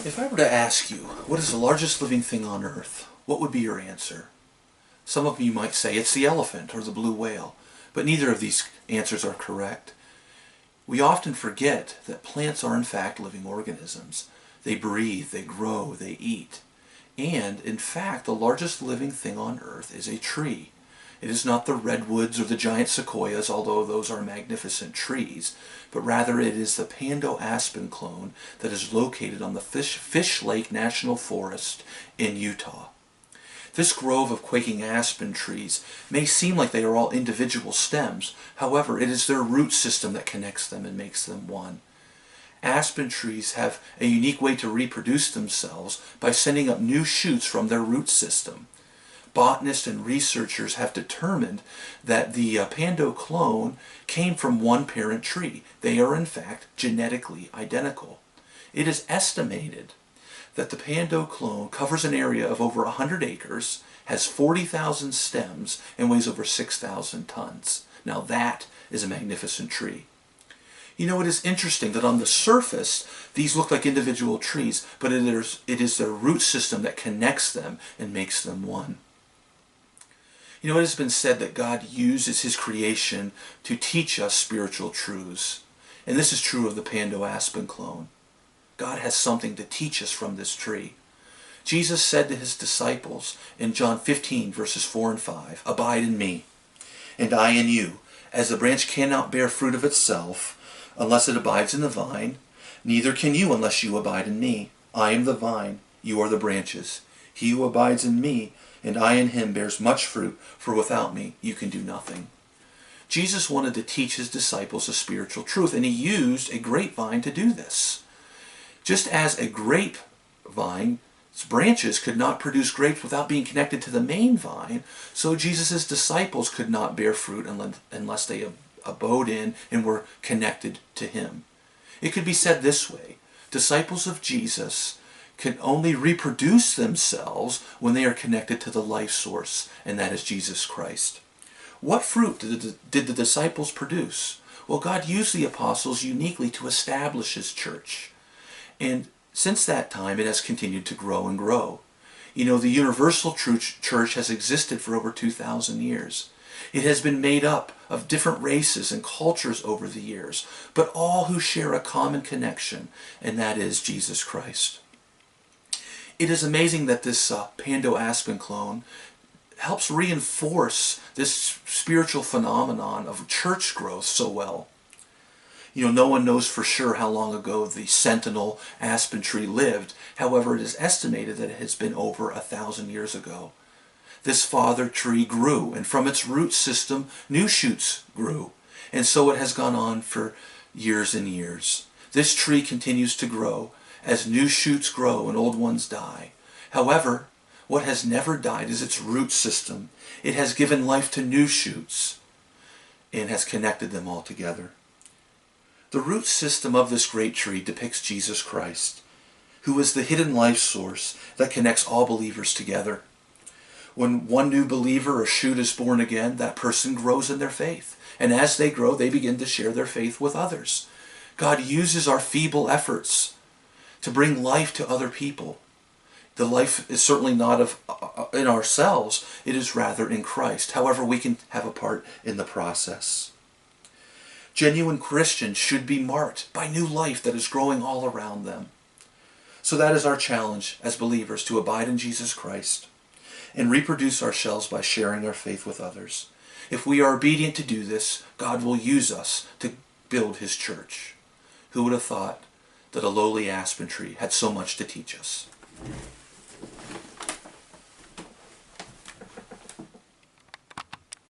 If I were to ask you, what is the largest living thing on earth, what would be your answer? Some of you might say it's the elephant or the blue whale, but neither of these answers are correct. We often forget that plants are in fact living organisms. They breathe, they grow, they eat. And, in fact, the largest living thing on earth is a tree. It is not the redwoods or the giant sequoias, although those are magnificent trees, but rather it is the Pando aspen clone that is located on the Fish Lake National Forest in Utah. This grove of quaking aspen trees may seem like they are all individual stems. However, it is their root system that connects them and makes them one. Aspen trees have a unique way to reproduce themselves by sending up new shoots from their root system. Botanists and researchers have determined that the Pando clone came from one parent tree. They are in fact genetically identical. It is estimated that the Pando clone covers an area of over 100 acres, has 40,000 stems, and weighs over 6,000 tons. Now that is a magnificent tree. You know, it is interesting that on the surface, these look like individual trees, but it is their root system that connects them and makes them one. You know, it has been said that God uses His creation to teach us spiritual truths. And this is true of the Pando aspen clone. God has something to teach us from this tree. Jesus said to His disciples in John 15, verses 4 and 5, "Abide in me, and I in you. As the branch cannot bear fruit of itself unless it abides in the vine, neither can you unless you abide in me. I am the vine, you are the branches. He who abides in me, and I in him, bears much fruit, for without me you can do nothing." Jesus wanted to teach His disciples a spiritual truth, and He used a grapevine to do this. Just as a grapevine's branches could not produce grapes without being connected to the main vine, so Jesus' disciples could not bear fruit unless they abode in and were connected to Him. It could be said this way: disciples of Jesus can only reproduce themselves when they are connected to the life source, and that is Jesus Christ. What fruit did the disciples produce? Well, God used the apostles uniquely to establish His church. And since that time, it has continued to grow and grow. You know, the universal church has existed for over 2,000 years. It has been made up of different races and cultures over the years, but all who share a common connection, and that is Jesus Christ. It is amazing that this Pando aspen clone helps reinforce this spiritual phenomenon of church growth so well. You know, no one knows for sure how long ago the sentinel aspen tree lived. However, it is estimated that it has been over 1,000 years ago. This father tree grew, and from its root system, new shoots grew. And so it has gone on for years and years. This tree continues to grow as new shoots grow and old ones die. However, what has never died is its root system. It has given life to new shoots and has connected them all together. The root system of this great tree depicts Jesus Christ, who is the hidden life source that connects all believers together. When one new believer or shoot is born again, that person grows in their faith. And as they grow, they begin to share their faith with others. God uses our feeble efforts to bring life to other people. The life is certainly not in ourselves, it is rather in Christ. However, we can have a part in the process. Genuine Christians should be marked by new life that is growing all around them. So that is our challenge as believers, to abide in Jesus Christ and reproduce ourselves by sharing our faith with others. If we are obedient to do this, God will use us to build His church. Who would have thought that a lowly aspen tree had so much to teach us?